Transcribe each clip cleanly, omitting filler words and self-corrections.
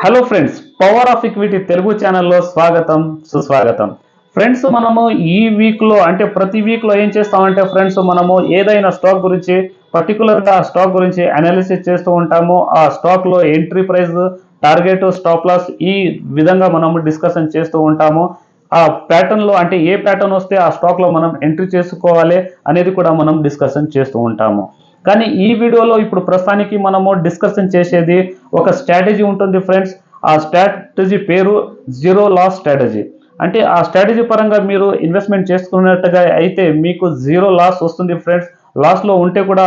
Hello friends, power of equity Telugu ఛానల్లో స్వాగతం సుస్వాగతం. ఫ్రెండ్స్, మనము ఈ వీక్లో అంటే ప్రతి వీక్లో ఏం చేస్తామంటే ఫ్రెండ్స్, మనము ఏదైనా స్టాక్ గురించి పర్టికులర్గా ఆ స్టాక్ గురించి అనాలిసిస్ చేస్తూ ఉంటాము. ఆ స్టాక్లో entry price, target, stop loss ఈ విధంగా మనము డిస్కషన్ చేస్తూ ఉంటాము. ఆ ప్యాటర్న్లో అంటే ఏ ప్యాటర్న్ వస్తే ఆ స్టాక్లో మనం ఎంట్రీ చేసుకోవాలి అనేది కూడా మనం డిస్కషన్ చేస్తూ ఉంటాము. కానీ ఈ వీడియోలో ఇప్పుడు ప్రస్తుతానికి మనము డిస్కషన్ చేసేది ఒక స్ట్రాటజీ ఉంటుంది ఫ్రెండ్స్. ఆ స్ట్రాటజీ పేరు జీరో లాస్ స్ట్రాటజీ. అంటే ఆ స్ట్రాటజీ పరంగా మీరు ఇన్వెస్ట్మెంట్ చేసుకున్నట్టుగా అయితే మీకు జీరో లాస్ వస్తుంది ఫ్రెండ్స్. లాస్లో ఉంటే కూడా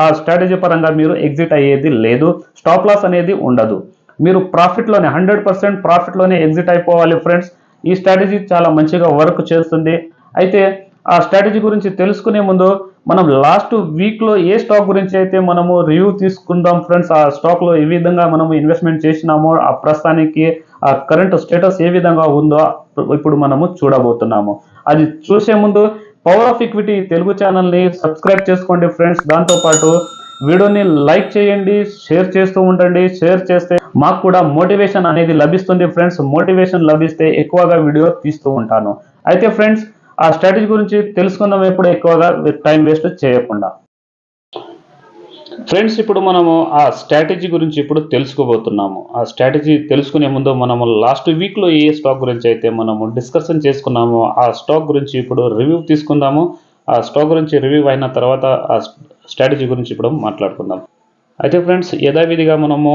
ఆ స్ట్రాటజీ పరంగా మీరు ఎగ్జిట్ అయ్యేది లేదు. స్టాప్ లాస్ అనేది ఉండదు. మీరు ప్రాఫిట్లోనే 100% ప్రాఫిట్లోనే ఎగ్జిట్ అయిపోవాలి ఫ్రెండ్స్. ఈ స్ట్రాటజీ చాలా మంచిగా వర్క్ చేస్తుంది. అయితే ఆ స్ట్రాటజీ గురించి తెలుసుకునే ముందు మనం లాస్ట్ వీక్లో ఏ స్టాక్ గురించి అయితే మనము రివ్యూ తీసుకుందాం ఫ్రెండ్స్. ఆ స్టాక్లో ఏ విధంగా మనము ఇన్వెస్ట్మెంట్ చేసినామో ఆ ప్రస్తుతానికి ఆ కరెంట్ స్టేటస్ ఏ విధంగా ఉందో ఇప్పుడు మనము చూడబోతున్నాము. అది చూసే ముందు పవర్ ఆఫ్ ఈక్విటీ తెలుగు ఛానల్ని సబ్స్క్రైబ్ చేసుకోండి ఫ్రెండ్స్. దాంతోపాటు వీడియోని లైక్ చేయండి, షేర్ చేస్తూ ఉండండి. షేర్ చేస్తే మాకు కూడా మోటివేషన్ అనేది లభిస్తుంది ఫ్రెండ్స్. మోటివేషన్ లభిస్తే ఎక్కువగా వీడియో తీస్తూ ఉంటాను. అయితే ఫ్రెండ్స్, ఆ స్ట్రాటజీ గురించి తెలుసుకుందాం ఎప్పుడు ఎక్కువగా టైం వేస్ట్ చేయకుండా. ఫ్రెండ్స్, ఇప్పుడు మనము ఆ స్ట్రాటజీ గురించి ఇప్పుడు తెలుసుకోబోతున్నాము. ఆ స్ట్రాటజీ తెలుసుకునే ముందు మనము లాస్ట్ వీక్లో ఏ స్టాక్ గురించి అయితే మనము డిస్కషన్ చేసుకున్నామో ఆ స్టాక్ గురించి ఇప్పుడు రివ్యూ తీసుకుందాము. ఆ స్టాక్ గురించి రివ్యూ అయిన తర్వాత ఆ స్ట్రాటజీ గురించి ఇప్పుడు మాట్లాడుకుందాం. అయితే ఫ్రెండ్స్, యథావిధిగా మనము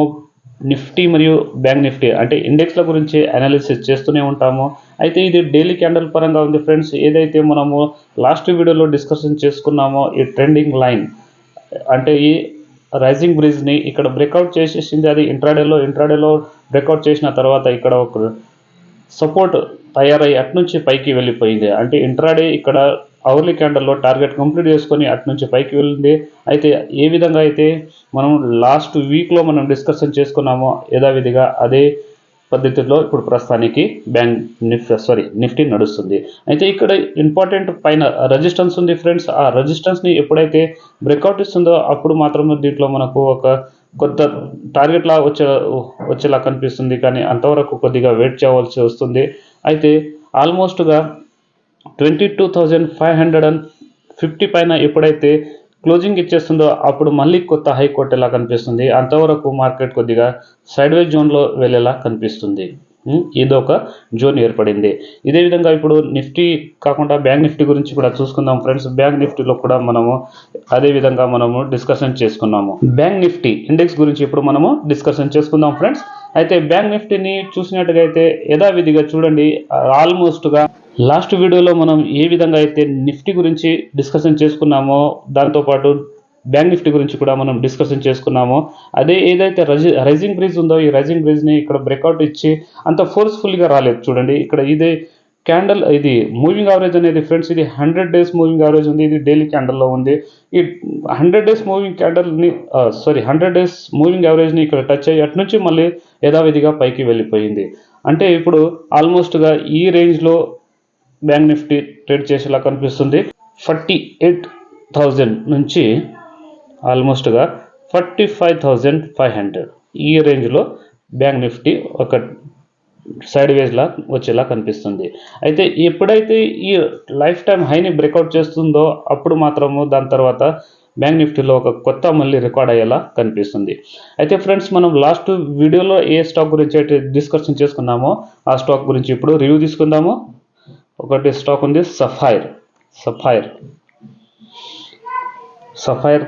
నిఫ్టీ మరియు బ్యాంక్ నిఫ్టీ అంటే ఇండెక్స్ల గురించి అనాలిసిస్ చేస్తూనే ఉంటాము. అయితే ఇది డైలీ క్యాండిల్ పరంగా ఉంది ఫ్రెండ్స్. ఏదైతే మనము లాస్ట్ వీడియోలో డిస్కషన్ చేసుకున్నామో ఈ ట్రెండింగ్ లైన్ అంటే ఈ రైజింగ్ బ్రిడ్జ్ని ఇక్కడ బ్రేక్అవుట్ చేసేసింది. అది ఇంట్రాడేలో బ్రేక్అవుట్ చేసిన తర్వాత ఇక్కడ ఒక సపోర్ట్ తయారయ్యి అట్నుంచి పైకి వెళ్ళిపోయింది. అంటే ఇంట్రాడే ఇక్కడ అవర్లీ క్యాండల్లో టార్గెట్ కంప్లీట్ చేసుకొని అట్నుంచి పైకి వెళ్ళింది. అయితే ఏ విధంగా అయితే మనం లాస్ట్ వీక్లో మనం డిస్కషన్ చేసుకున్నామో యథావిధిగా అదే పద్ధతిలో ఇప్పుడు ప్రస్తుతానికి నిఫ్టీ నడుస్తుంది. అయితే ఇక్కడ ఇంపార్టెంట్ పైన రెసిస్టెన్స్ ఉంది ఫ్రెండ్స్. ఆ రెసిస్టెన్స్ని ఎప్పుడైతే బ్రేక్అవుట్ ఇస్తుందో అప్పుడు మాత్రమే దీంట్లో మనకు ఒక కొత్త టార్గెట్లా వచ్చేలా కనిపిస్తుంది. కానీ అంతవరకు కొద్దిగా వెయిట్ చేయవలసి వస్తుంది. అయితే ఆల్మోస్ట్గా 22,550 పైన ఎప్పుడైతే క్లోజింగ్ ఇచ్చేస్తుందో అప్పుడు మళ్ళీ కొత్త హై కొట్టేలా కనిపిస్తుంది. అంతవరకు మార్కెట్ కొద్దిగా సైడ్వేజ్ జోన్లో వెళ్ళేలా కనిపిస్తుంది. ఇదొక జోన్ ఏర్పడింది. ఇదే విధంగా ఇప్పుడు నిఫ్టీ కాకుండా బ్యాంక్ నిఫ్టీ గురించి కూడా చూసుకుందాం ఫ్రెండ్స్. బ్యాంక్ నిఫ్టీలో కూడా మనము అదే విధంగా మనము డిస్కషన్ చేసుకున్నాము. బ్యాంక్ నిఫ్టీ ఇండెక్స్ గురించి ఇప్పుడు మనము డిస్కషన్ చేసుకుందాం ఫ్రెండ్స్. అయితే బ్యాంక్ నిఫ్టీని చూసినట్టుగా అయితే యథావిధిగా చూడండి. ఆల్మోస్ట్గా లాస్ట్ వీడియోలో మనం ఏ విధంగా అయితే నిఫ్టీ గురించి డిస్కషన్ చేసుకున్నామో దాంతోపాటు బ్యాంక్ నిఫ్టీ గురించి కూడా మనం డిస్కషన్ చేసుకున్నాము. అదే ఏదైతే రైజింగ్ బ్రిడ్జ్ ఉందో ఈ రైజింగ్ బ్రిడ్జ్ని ఇక్కడ బ్రేక్అవుట్ ఇచ్చి అంత ఫోర్స్ఫుల్గా రాలేదు. చూడండి ఇక్కడ ఇదే క్యాండల్, ఇది మూవింగ్ యావరేజ్ అనేది ఫ్రెండ్స్, ఇది 100 డేస్ మూవింగ్ యావరేజ్ ఉంది. ఇది డైలీ క్యాండల్లో ఉంది. ఈ 100 డేస్ మూవింగ్ క్యాండల్ని 100 డేస్ మూవింగ్ యావరేజ్ని ఇక్కడ టచ్ అయ్యి అటు నుంచి మళ్ళీ యథావిధిగా పైకి వెళ్ళిపోయింది. అంటే ఇప్పుడు ఆల్మోస్ట్గా ఈ రేంజ్లో బ్యాంక్ నిఫ్టీ ట్రేడ్ చేసేలా కనిపిస్తుంది. 48,000 నుంచి ఆల్మోస్ట్గా 45,500 ఈ రేంజ్లో బ్యాంక్ నిఫ్టీ ఒక సైడ్ వేజ్లా వచ్చేలా కనిపిస్తుంది. అయితే ఎప్పుడైతే ఈ లైఫ్ టైం హైని బ్రేక్అవుట్ చేస్తుందో అప్పుడు మాత్రము దాని తర్వాత బ్యాంక్ నిఫ్టీలో ఒక కొత్త మళ్ళీ రికార్డ్ అయ్యేలా కనిపిస్తుంది. అయితే ఫ్రెండ్స్, మనం లాస్ట్ వీడియోలో ఏ స్టాక్ గురించి అయితే డిస్కషన్ చేసుకున్నామో ఆ స్టాక్ గురించి ఇప్పుడు రివ్యూ తీసుకుందాము. ఒకటి స్టాక్ ఉంది సఫైర్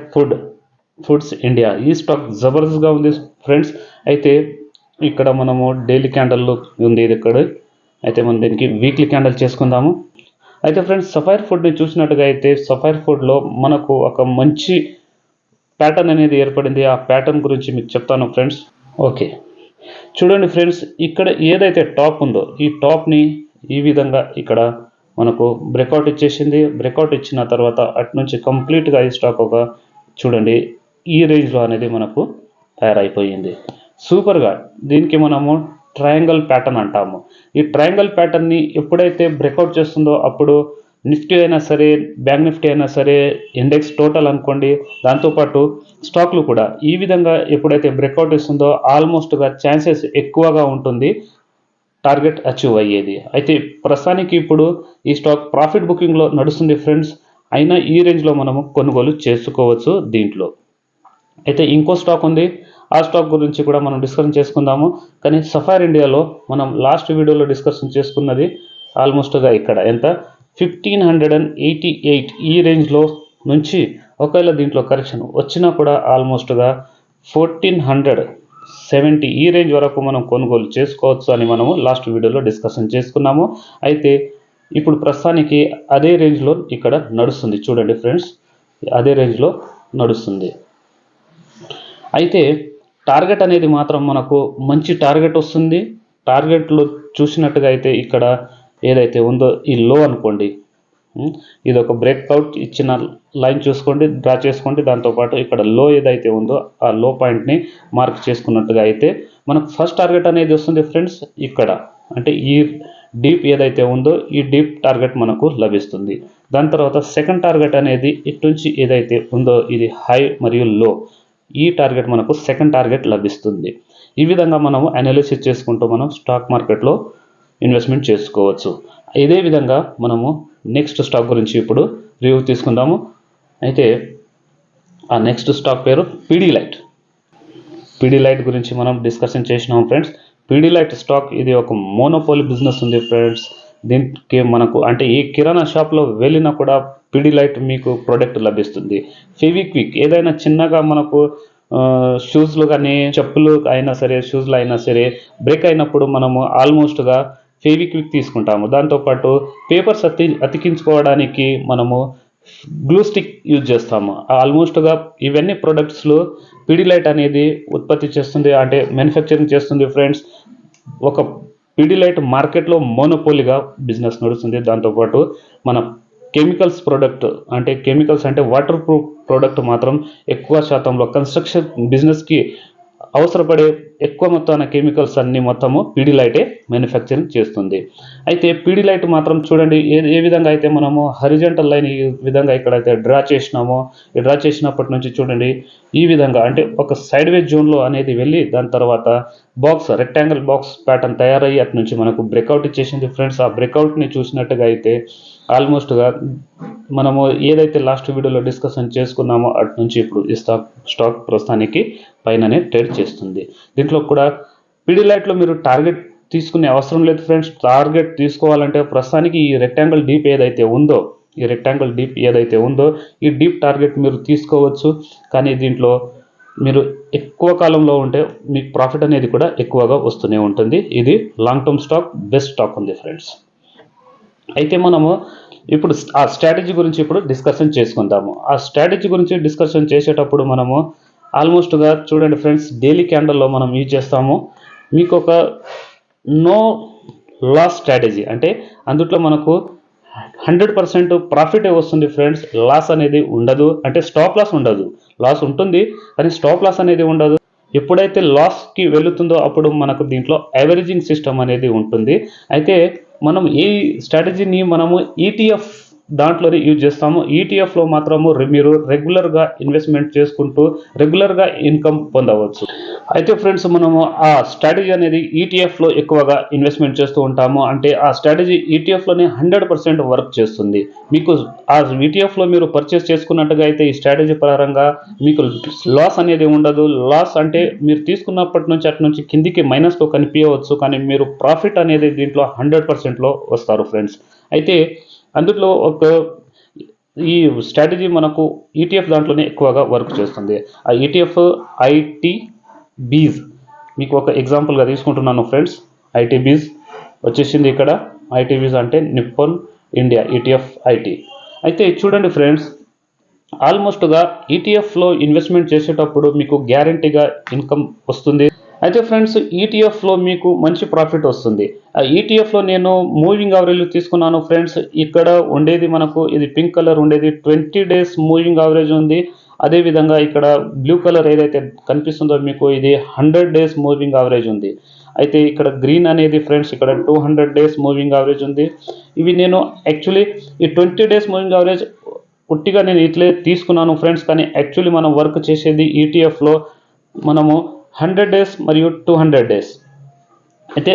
ఫుడ్స్ ఇండియా. ఈ స్టాక్ జబర్దస్త్గా ఉంది ఫ్రెండ్స్. అయితే ఇక్కడ మనము డైలీ క్యాండల్లో ఉంది ఇది ఇక్కడ. అయితే మనం దీనికి వీక్లీ క్యాండల్ చేసుకుందాము. అయితే ఫ్రెండ్స్, సఫైర్ ఫుడ్ని చూసినట్టుగా అయితే సఫైర్ ఫుడ్లో మనకు ఒక మంచి ప్యాటర్న్ అనేది ఏర్పడింది. ఆ ప్యాటర్న్ గురించి మీకు చెప్తాను ఫ్రెండ్స్. ఓకే, చూడండి ఫ్రెండ్స్, ఇక్కడ ఏదైతే టాప్ ఉందో ఈ టాప్ని ఈ విధంగా ఇక్కడ మనకు బ్రేక్అవుట్ ఇచ్చేసింది. బ్రేక్అవుట్ ఇచ్చిన తర్వాత అటు నుంచి కంప్లీట్గా ఈ స్టాక్ ఒక చూడండి ఈ రేంజ్లో అనేది మనకు తయారైపోయింది. సూపర్గా దీనికి మనము ట్రయాంగిల్ ప్యాటర్న్ అంటాము. ఈ ట్రయాంగిల్ ప్యాటర్న్ని ఎప్పుడైతే బ్రేక్అవుట్ చేస్తుందో అప్పుడు నిఫ్టీ అయినా సరే, బ్యాంక్ నిఫ్టీ అయినా సరే, ఇండెక్స్ టోటల్ అనుకోండి, దాంతోపాటు స్టాక్లు కూడా ఈ విధంగా ఎప్పుడైతే బ్రేక్అవుట్ ఇస్తుందో ఆల్మోస్ట్గా ఛాన్సెస్ ఎక్కువగా ఉంటుంది టార్గెట్ అచీవ్ అయ్యేది. అయితే ప్రస్తుతానికి ఇప్పుడు ఈ స్టాక్ ప్రాఫిట్ బుకింగ్లో నడుస్తుంది ఫ్రెండ్స్. అయినా ఈ రేంజ్లో మనము కొనుగోలు చేసుకోవచ్చు దీంట్లో. అయితే ఇంకో స్టాక్ ఉంది, ఆ స్టాక్ గురించి కూడా మనం డిస్కషన్ చేసుకుందాము. కానీ సఫార్ ఇండియాలో మనం లాస్ట్ వీడియోలో డిస్కషన్ చేసుకున్నది ఆల్మోస్ట్గా ఇక్కడ ఎంత 1588 ఈ రేంజ్లో నుంచి ఒకవేళ దీంట్లో కరెక్షన్ వచ్చినా కూడా ఆల్మోస్ట్గా 1470 ఈ రేంజ్ వరకు మనం కొనుగోలు చేసుకోవచ్చు అని మనము లాస్ట్ వీడియోలో డిస్కషన్ చేసుకున్నాము. అయితే ఇప్పుడు ప్రస్తుతానికి అదే రేంజ్లో ఇక్కడ నడుస్తుంది. చూడండి ఫ్రెండ్స్, అదే రేంజ్లో నడుస్తుంది. అయితే టార్గెట్ అనేది మాత్రం మనకు మంచి టార్గెట్ వస్తుంది. టార్గెట్లో చూసినట్టుగా అయితే ఇక్కడ ఏదైతే ఉందో ఈ లో అనుకోండి, ఇది ఒక బ్రేక్అవుట్ ఇచ్చిన లైన్ చూసుకోండి, డ్రా చేసుకోండి. దాంతోపాటు ఇక్కడ లో ఏదైతే ఉందో ఆ లో పాయింట్ని మార్క్ చేసుకున్నట్టుగా అయితే మనకు ఫస్ట్ టార్గెట్ అనేది వస్తుంది ఫ్రెండ్స్ ఇక్కడ. అంటే ఈ డీప్ ఏదైతే ఉందో ఈ డీప్ టార్గెట్ మనకు లభిస్తుంది. దాని తర్వాత సెకండ్ టార్గెట్ అనేది ఇటు నుంచి ఏదైతే ఉందో ఇది హై మరియు లో, ఈ టార్గెట్ మనకు సెకండ్ టార్గెట్ లభిస్తుంది. ఈ విధంగా మనము అనాలిసిస్ చేసుకుంటూ మనం స్టాక్ మార్కెట్లో ఇన్వెస్ట్మెంట్ చేసుకోవచ్చు. ఇదే విధంగా మనము నెక్స్ట్ స్టాక్ గురించి ఇప్పుడు రివ్యూ తీసుకుందాము. అయితే ఆ నెక్స్ట్ స్టాక్ పేరు పీడీలైట్. పీడీలైట్ గురించి మనం డిస్కషన్ చేసినాము ఫ్రెండ్స్. పీడీలైట్ స్టాక్ ఇది ఒక మోనోపోలీ బిజినెస్ ఉంది ఫ్రెండ్స్. దీనికి మనకు అంటే ఏ కిరాణా షాప్లో వెళ్ళినా కూడా పీడీలైట్ మీకు ప్రోడక్ట్ లభిస్తుంది. ఫెవిక్విక్ ఏదైనా చిన్నగా మనకు షూస్లు కానీ చెప్పులు అయినా సరే, షూస్లు అయినా సరే బ్రేక్ అయినప్పుడు మనము ఆల్మోస్ట్గా ఫెవిక్విక్ తీసుకుంటాము. దాంతోపాటు పేపర్స్ అతికించుకోవడానికి మనము గ్లూ స్టిక్ యూజ్ చేస్తాము. ఆల్మోస్ట్గా ఇవన్నీ ప్రొడక్ట్స్లో పీడీలైట్ అనేది ఉత్పత్తి చేస్తుంది, అంటే మ్యానుఫ్యాక్చరింగ్ చేస్తుంది ఫ్రెండ్స్. ఒక పీడీలైట్ మార్కెట్లో మోనోపోలీగా బిజినెస్ నడుస్తుంది. దాంతోపాటు మన కెమికల్స్ ప్రోడక్ట్ అంటే కెమికల్స్ అంటే వాటర్ ప్రూఫ్ ప్రోడక్ట్ మాత్రం ఎక్కువ శాతంలో కన్స్ట్రక్షన్ బిజినెస్కి అవసరపడే ఎక్కువ మొత్తాన కెమికల్స్ అన్ని మొత్తము పీడీలైటే మ్యానుఫ్యాక్చరింగ్ చేస్తుంది. అయితే పీడీలైట్ మాత్రం చూడండి ఏ విధంగా అయితే మనము హరిజంటల్ లైన్ ఈ విధంగా ఇక్కడైతే డ్రా చేసినామో, ఈ డ్రా చేసినప్పటి నుంచి చూడండి ఈ విధంగా అంటే ఒక సైడ్ వేజ్ జోన్లో అనేది వెళ్ళి దాని తర్వాత బాక్స్ రెక్టాంగిల్ బాక్స్ ప్యాటర్న్ తయారయ్యి అటు నుంచి మనకు బ్రేక్అవుట్ ఇచ్చేసింది ఫ్రెండ్స్. ఆ బ్రేక్అవుట్ని చూసినట్టుగా అయితే ఆల్మోస్ట్గా మనము ఏదైతే లాస్ట్ వీడియోలో డిస్కషన్ చేసుకున్నామో అటు నుంచి ఇప్పుడు ఈ స్టాక్ ప్రస్తుతానికి పైననే ట్రేడ్ చేస్తుంది. దీంట్లో కూడా పీడీలైట్లో మీరు టార్గెట్ తీసుకునే అవసరం లేదు ఫ్రెండ్స్. టార్గెట్ తీసుకోవాలంటే ప్రస్తుతానికి ఈ రెక్టాంగిల్ డీప్ ఏదైతే ఉందో, ఈ డీప్ టార్గెట్ మీరు తీసుకోవచ్చు. కానీ దీంట్లో మీరు ఎక్కువ కాలంలో ఉంటే మీకు ప్రాఫిట్ అనేది కూడా ఎక్కువగా వస్తూనే ఉంటుంది. ఇది long term stock, best stock ఉంది ఫ్రెండ్స్. అయితే మనము ఇప్పుడు ఆ స్ట్రాటజీ గురించి ఇప్పుడు డిస్కషన్ చేసుకుందాము. ఆ స్ట్రాటజీ గురించి డిస్కషన్ చేసేటప్పుడు మనము ఆల్మోస్ట్గా చూడండి ఫ్రెండ్స్, డైలీ క్యాండల్లో మనం యూజ్ చేస్తాము. మీకు ఒక నో లాస్ స్ట్రాటజీ అంటే అందుట్లో మనకు 100% ప్రాఫిటే వస్తుంది ఫ్రెండ్స్. లాస్ అనేది ఉండదు, అంటే స్టాప్ లాస్ ఉండదు. లాస్ ఉంటుంది కానీ స్టాప్ లాస్ అనేది ఉండదు. ఎప్పుడైతే లాస్కి వెళుతుందో అప్పుడు మనకు దీంట్లో యావరేజింగ్ సిస్టమ్ అనేది ఉంటుంది. అయితే మనం ఈ స్ట్రాటజీని మనము ఈటీఎఫ్ దాంట్లోనే యూజ్ చేస్తాము. ఈటీఎఫ్లో మాత్రము మీరు రెగ్యులర్గా ఇన్వెస్ట్మెంట్ చేసుకుంటూ రెగ్యులర్గా ఇన్కమ్ పొందవచ్చు. అయితే ఫ్రెండ్స్ మనము ఆ స్ట్రాటజీ అనేది ఈటీఎఫ్లో ఎక్కువగా ఇన్వెస్ట్మెంట్ చేస్తూ ఉంటాము. అంటే ఆ స్ట్రాటజీ ఈటీఎఫ్లోనే 100% వర్క్ చేస్తుంది. మీకు ఆ ఈటీఎఫ్లో మీరు పర్చేస్ చేసుకున్నట్టుగా అయితే ఈ స్ట్రాటజీ పరంగా మీకు లాస్ అనేది ఉండదు. లాస్ అంటే మీరు తీసుకున్నప్పటి నుంచి అటు నుంచి కిందికి మైనస్లో కనిపించవచ్చు, కానీ మీరు ప్రాఫిట్ అనేది దీంట్లో 100%లో వస్తారు ఫ్రెండ్స్. అయితే అందులో ఒక ఈ స్ట్రాటజీ మనకు ఈటీఎఫ్ దాంట్లోనే ఎక్కువగా వర్క్ చేస్తుంది. ఆ ఈటీఎఫ్ ఐటీబీస్ మీకు ఒక ఎగ్జాంపుల్గా తీసుకుంటున్నాను ఫ్రెండ్స్. ఐటీబీస్ వచ్చేసింది ఇక్కడ. ఐటీబీస్ అంటే నిప్పన్ ఇండియా ఈటీఎఫ్ ఐటీ. అయితే చూడండి ఫ్రెండ్స్, ఆల్మోస్ట్గా ఈటీఎఫ్లో ఇన్వెస్ట్మెంట్ చేసేటప్పుడు మీకు గ్యారంటీగా ఇన్కమ్ వస్తుంది. అయితే ఫ్రెండ్స్ ఈటీఎఫ్లో మీకు మంచి ప్రాఫిట్ వస్తుంది. ఆ ఈటీఎఫ్లో నేను మూవింగ్ యావరేజ్ తీసుకున్నాను ఫ్రెండ్స్. ఇక్కడ ఉండేది మనకు ఇది పింక్ కలర్ ఉండేది 20 days మూవింగ్ యావరేజ్ ఉంది. అదేవిధంగా ఇక్కడ బ్లూ కలర్ ఏదైతే కనిపిస్తుందో మీకు ఇది 100 డేస్ మూవింగ్ యావరేజ్ ఉంది. అయితే ఇక్కడ గ్రీన్ అనేది ఫ్రెండ్స్ ఇక్కడ 200 డేస్ మూవింగ్ యావరేజ్ ఉంది. ఇవి నేను యాక్చువల్లీ ఈ 20 డేస్ మూవింగ్ యావరేజ్ పుట్టిగా నేను ఇట్లే తీసుకున్నాను ఫ్రెండ్స్. కానీ యాక్చువల్లీ మనం వర్క్ చేసేది ఈటీఎఫ్లో మనము 100 డేస్ మరియు 200 డేస్. అయితే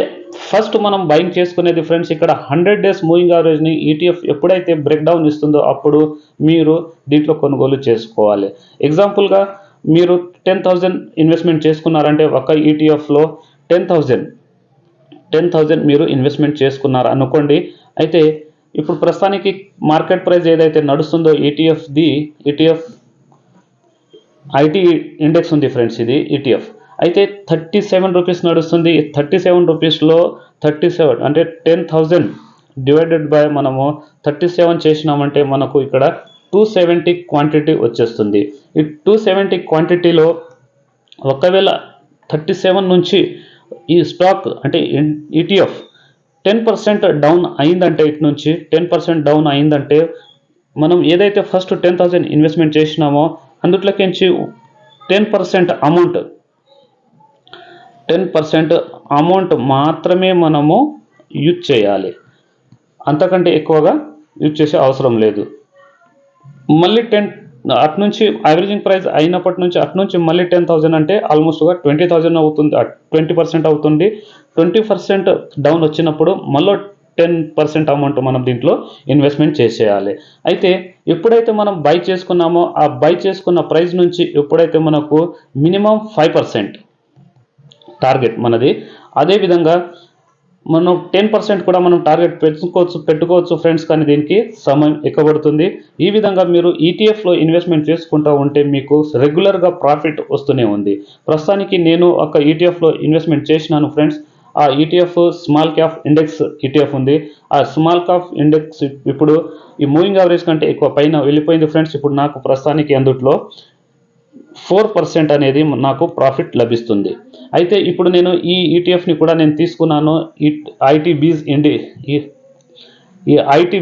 ఫస్ట్ మనం బయింగ్ చేసుకునేది ఫ్రెండ్స్ ఇక్కడ 100 డేస్ మూవింగ్ యావరేజ్ని ఈటీఎఫ్ ఎప్పుడైతే బ్రేక్ డౌన్ ఇస్తుందో అప్పుడు మీరు దీంట్లో కొనుగోలు చేసుకోవాలి. ఎగ్జాంపుల్గా మీరు 10,000 ఇన్వెస్ట్మెంట్ చేసుకున్నారంటే ఒక ఈటీఎఫ్లో 10,000 మీరు ఇన్వెస్ట్మెంట్ చేసుకున్నారు అనుకోండి. అయితే ఇప్పుడు ప్రస్తుతానికి మార్కెట్ ప్రైస్ ఏదైతే నడుస్తుందో ఈటీఎఫ్ ఐటీ ఇండెక్స్ ఉంది ఫ్రెండ్స్, ఇది ఈటీఎఫ్ అయితే 37 రూపీస్ నడుస్తుంది. 37 రూపీస్లో 37 అంటే 10,000 డివైడెడ్ బై మనము 37 చేసినామంటే మనకు ఇక్కడ 270 క్వాంటిటీ వచ్చేస్తుంది. ఈ 270 క్వాంటిటీలో ఒకవేళ 37 నుంచి ఈ స్టాక్ అంటే ఈటీఎఫ్ 10% డౌన్ అయిందంటే ఇటు నుంచి 10% డౌన్ అయిందంటే మనం ఏదైతే ఫస్ట్ 10,000 ఇన్వెస్ట్మెంట్ చేసినామో అందులోకించి 10% అమౌంట్ మాత్రమే మనము యూజ్ చేయాలి. అంతకంటే ఎక్కువగా యూజ్ చేసే అవసరం లేదు. మళ్ళీ అటు నుంచి యావరేజింగ్ ప్రైస్ అయినప్పటి నుంచి అటు నుంచి మళ్ళీ 10,000 అంటే ఆల్మోస్ట్గా 20,000 అవుతుంది. 20% అవుతుంది. 20% డౌన్ వచ్చినప్పుడు మళ్ళీ 10% అమౌంట్ మనం దీంట్లో ఇన్వెస్ట్మెంట్ చేసేయాలి. అయితే ఎప్పుడైతే మనం బై చేసుకున్నామో ఆ బై చేసుకున్న ప్రైస్ నుంచి ఎప్పుడైతే మనకు మినిమం 5% టార్గెట్ మనది, అదేవిధంగా మనం 10% కూడా మనం టార్గెట్ పెట్టుకోవచ్చు ఫ్రెండ్స్. కానీ దీనికి సమయం ఎక్కువబడుతుంది. ఈ విధంగా మీరు ఈటీఎఫ్లో ఇన్వెస్ట్మెంట్ చేసుకుంటూ ఉంటే మీకు రెగ్యులర్గా ప్రాఫిట్ వస్తూనే ఉంది. ప్రస్తుతానికి నేను ఒక ఈటీఎఫ్లో ఇన్వెస్ట్మెంట్ చేసినాను ఫ్రెండ్స్. ఆ ETF small cap index ETF ఉంది. ఆ స్మాల్ క్యాప్ ఇండెక్స్ ఇప్పుడు ఈ మూవింగ్ యావరేజ్ కంటే ఎక్కువ పైన వెళ్ళిపోయింది ఫ్రెండ్స్. ఇప్పుడు నాకు ప్రస్తుతానికి అందుట్లో 4% అనేది నాకు ప్రాఫిట్ లభిస్తుంది. అయితే ఇప్పుడు నేను ఈ ఈటీఎఫ్ని కూడా నేను తీసుకున్నాను. ఈ ఐటీ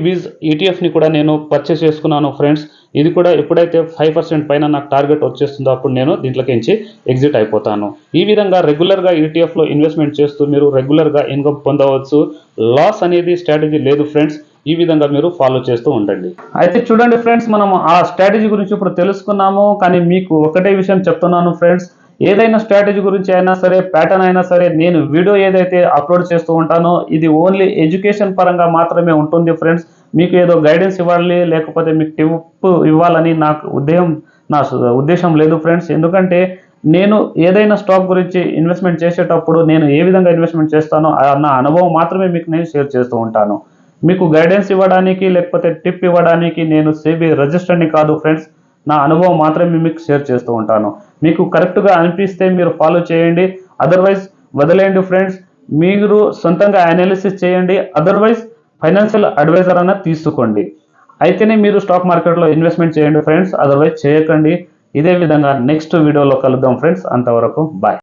బీజ్ ఈటీఎఫ్ని కూడా నేను పర్చేస్ చేసుకున్నాను ఫ్రెండ్స్. ఇది కూడా ఎప్పుడైతే 5% పైన నాకు టార్గెట్ వచ్చేస్తుందో అప్పుడు నేను దీంట్లోకించి ఎగ్జిట్ అయిపోతాను. ఈ విధంగా రెగ్యులర్గా ఈటీఎఫ్లో ఇన్వెస్ట్మెంట్ చేస్తూ మీరు రెగ్యులర్గా ఇన్కమ్ పొందవచ్చు. లాస్ అనేది స్ట్రాటజీ లేదు ఫ్రెండ్స్. ఈ విధంగా మీరు ఫాలో చేస్తూ ఉండండి. అయితే చూడండి ఫ్రెండ్స్, మనం ఆ స్ట్రాటజీ గురించి ఇప్పుడు తెలుసుకున్నాము. కానీ మీకు ఒకటే విషయం చెప్తున్నాను ఫ్రెండ్స్, ఏదైనా స్ట్రాటజీ గురించి అయినా సరే, ప్యాటర్న్ అయినా సరే, నేను వీడియో ఏదైతే అప్లోడ్ చేస్తూ ఉంటానో ఇది ఓన్లీ ఎడ్యుకేషన్ పరంగా మాత్రమే ఉంటుంది ఫ్రెండ్స్. మీకు ఏదో గైడెన్స్ ఇవ్వాలి లేకపోతే మీకు టిప్ ఇవ్వాలని నా ఉద్దేశం లేదు ఫ్రెండ్స్. ఎందుకంటే నేను ఏదైనా స్టాక్ గురించి ఇన్వెస్ట్మెంట్ చేసేటప్పుడు నేను ఏ విధంగా ఇన్వెస్ట్మెంట్ చేస్తానో నా అనుభవం మాత్రమే మీకు నేను షేర్ చేస్తూ ఉంటాను. మీకు గైడెన్స్ ఇవ్వడానికి లేకపోతే టిప్ ఇవ్వడానికి నేను సెబీ రిజిస్టర్ని కాదు ఫ్రెండ్స్. నా అనుభవం మాత్రమే మీకు షేర్ చేస్తూ ఉంటాను. మీకు కరెక్ట్గా అనిపిస్తే మీరు ఫాలో చేయండి, అదర్వైజ్ వదిలేయండి ఫ్రెండ్స్. మీరు సొంతంగా అనాలిసిస్ చేయండి, అదర్వైజ్ ఫైనాన్షియల్ అడ్వైజర్ అన్న తీసుకోండి. అయితేనే మీరు స్టాక్ మార్కెట్లో ఇన్వెస్ట్మెంట్ చేయండి ఫ్రెండ్స్, అదర్వైజ్ చేయకండి. ఇదే విధంగా నెక్స్ట్ వీడియోలో కలుద్దాం ఫ్రెండ్స్. అంతవరకు బాయ్.